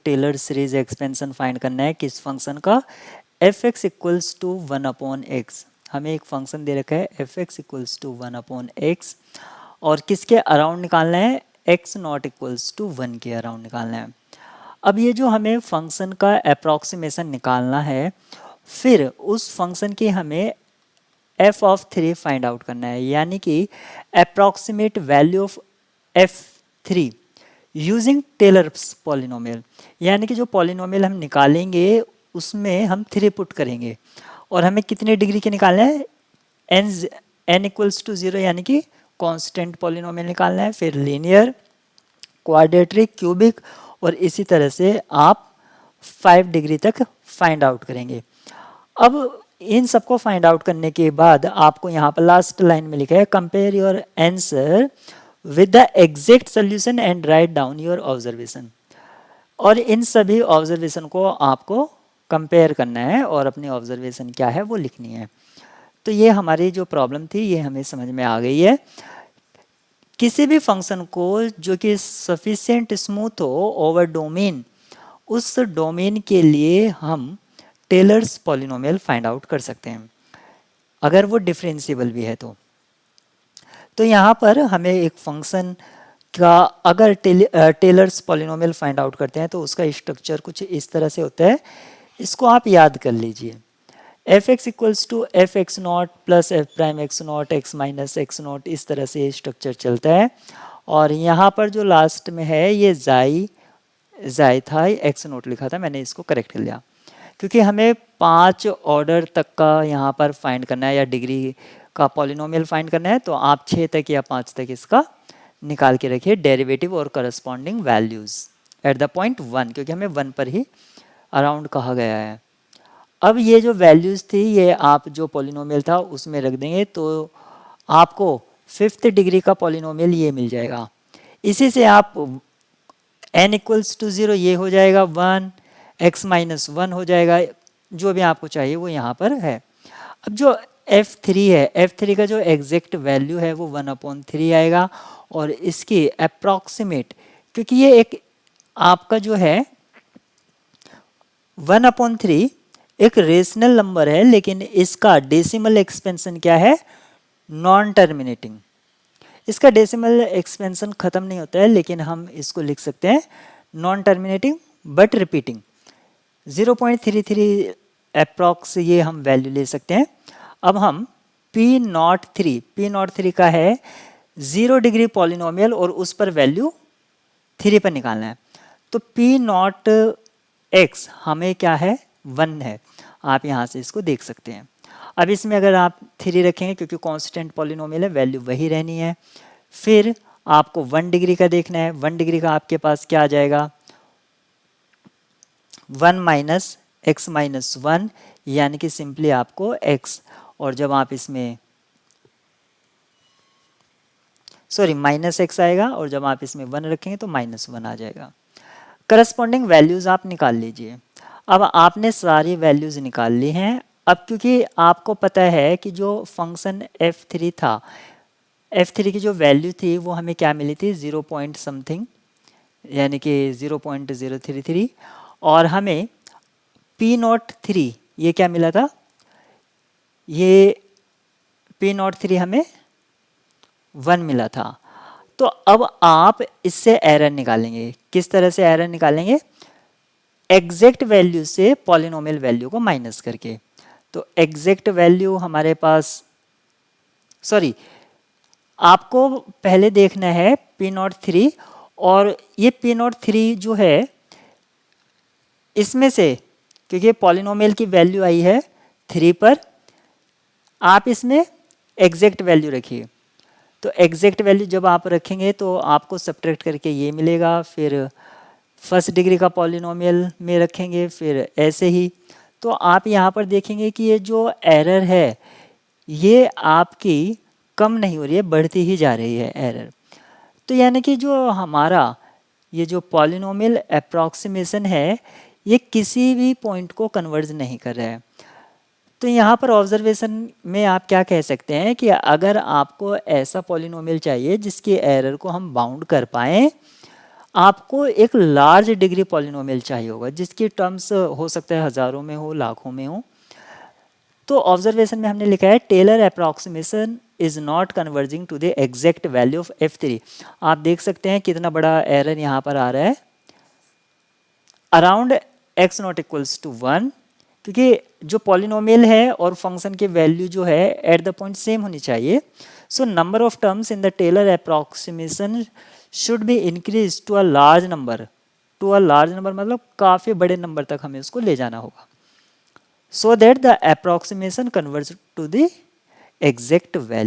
Taylor series expansion find करना है किस फंक्शन का, F X equals to 1/x। हमें एक फंक्शन दे रखा है F X equals to 1/x और किसके अराउंड निकालना है, एक्स नॉट इक्वल्स टू 1 के अराउंड निकालना है। अब ये जो हमें फंक्शन का अप्रॉक्सीमेशन निकालना है, फिर उस फंक्शन की हमें एफ ऑफ 3 फाइंड आउट करना है, यानी कि approximate value of F 3 using Taylor's polynomial, यानी कि जो पॉलिनोमियल हम निकालेंगे उसमें हम 3 पुट करेंगे और हमें कितने डिग्री के निकालना है, n इक्वल्स टू 0, यानी कि कांस्टेंट पॉलिनोमियल निकालना है, फिर लीनियर, क्वाड्रेटिक, क्यूबिक और इसी तरह से आप 5 डिग्री तक फाइंड आउट करेंगे। अब इन सबको फाइंड आउट करने के बाद आपको यहाँ पर लास्ट लाइन में लिखा है compare your answer with the exact solution and write down your observation, और इन सभी ऑब्जर्वेशन को आपको कंपेयर करना है और अपनी ऑब्जर्वेशन क्या है वो लिखनी है। तो ये हमारी जो प्रॉब्लम थी ये हमें समझ में आ गई है। किसी भी फंक्शन को जो कि सफिशिएंट स्मूथ हो ओवर डोमेन, उस डोमेन के लिए हम टेलर्स पॉलिनोमियल फाइंड आउट कर सकते हैं अगर वो डिफरेंशिएबल भी है तो यहाँ पर हमें एक फंक्शन का अगर टेलर्स पॉलिनोमियल फाइंड आउट करते हैं तो उसका स्ट्रक्चर कुछ इस तरह से होता है, इसको आप याद कर लीजिए। F X equals to F X naught plus F prime X naught X minus X naught, इस तरह से स्ट्रक्चर चलता है। और यहाँ पर जो लास्ट में है ये जाई था, एक्स नोट लिखा था, मैंने इसको करेक्ट कर लिया क्योंकि हमें 5 ऑर्डर तक का यहाँ पर फाइंड करना है या डिग्री का पॉलिनोमियल फाइंड करना है, तो आप 6 तक या 5 तक इसका निकाल के रखिए डेरिवेटिव और corresponding values at the point 1, क्योंकि हमें 1 पर ही अराउंड कहा गया है। अब ये जो वैल्यूज थी ये आप जो पॉलिनोमियल था उसमें रख देंगे तो आपको 5th डिग्री का पॉलिनोमियल ये मिल जाएगा। इसी से आप n इक्वल्स टू 0 ये हो जाएगा 1, x माइनस 1 हो जाएगा, जो भी आपको चाहिए वो यहाँ पर है। अब जो f3 है, f3 का जो एग्जैक्ट वैल्यू है वो 1/3 आएगा और इसकी अप्रॉक्सीमेट, क्योंकि ये एक आपका जो है 1/3 एक रेशनल नंबर है, लेकिन इसका डेसिमल एक्सपेंशन क्या है, नॉन टर्मिनेटिंग। इसका डेसिमल एक्सपेंशन खत्म नहीं होता है, लेकिन हम इसको लिख सकते हैं non terminating but repeating. 0.33 approx ये हम वैल्यू ले सकते हैं। अब हम P03 का है 0 डिग्री पॉलिनोमियल और उस पर वैल्यू 3 पर निकालना है। तो P0x हमें क्या है, 1 है, आप यहाँ से इसको देख सकते हैं। अब इसमें अगर आप 3 रखेंगे क्योंकि कांस्टेंट पॉलिनोमियल है वैल्यू वही रहनी है। फिर आपको 1 डिग्री का देखना है, 1 डिग्री का आपके पास क्या आ जाएगा, 1 माइनस एक्स माइनस 1, यानी कि सिंपली आपको x, और जब आप इसमें माइनस एक्स आएगा और जब आप इसमें 1 रखेंगे तो -1 आ जाएगा। करस्पॉन्डिंग वैल्यूज आप निकाल लीजिए। अब आपने सारी वैल्यूज निकाल ली हैं। अब क्योंकि आपको पता है कि जो फंक्शन f3 था, f3 की जो वैल्यू थी वो हमें क्या मिली थी, 0 पॉइंट समथिंग, यानी कि 0.033, और हमें P03 ये क्या मिला था, ये P03 हमें 1 मिला था। तो अब आप इससे एरर निकालेंगे। किस तरह से एरर निकालेंगे, एग्जैक्ट वैल्यू से पॉलिनोमियल वैल्यू को माइनस करके। तो एग्जैक्ट वैल्यू हमारे पास, आपको पहले देखना है P03, और ये P03 जो है इसमें से, क्योंकि पॉलिनोमियल की वैल्यू आई है 3 पर, आप इसमें एग्जैक्ट वैल्यू रखिए। तो एग्जैक्ट वैल्यू जब आप रखेंगे तो आपको सब्ट्रैक्ट करके ये मिलेगा, फिर फर्स्ट डिग्री का पॉलिनोमियल में रखेंगे, फिर ऐसे ही। तो आप यहाँ पर देखेंगे कि ये जो एरर है ये आपकी कम नहीं हो रही है, बढ़ती ही जा रही है एरर। तो यानी कि जो हमारा ये जो पॉलिनोमियल अप्रॉक्सीमेशन है ये किसी भी पॉइंट को कन्वर्ज नहीं कर रहा है। तो यहाँ पर ऑब्जर्वेशन में आप क्या कह सकते हैं कि अगर आपको ऐसा पॉलिनोमियल चाहिए जिसकी एरर को हम बाउंड कर पाएँ, आपको एक लार्ज डिग्री पॉलिनोमियल चाहिए होगा जिसकी टर्म्स हो सकता है हज़ारों में हो, लाखों में हो। तो ऑब्जर्वेशन में हमने लिखा है Taylor approximation is not converging to the exact value of f3। आप देख सकते हैं कितना बड़ा एरर यहाँ पर आ रहा है, around x naught equals to 1, क्योंकि जो पॉलिनोमियल है और फंक्शन के वैल्यू जो है एट द पॉइंट सेम होनी चाहिए। So number of terms in the Taylor approximation should be increase to a large number. To a large number मतलब काफ़ी बड़े नंबर तक हमें उसको ले जाना होगा, so that the approximation converges to the exact value।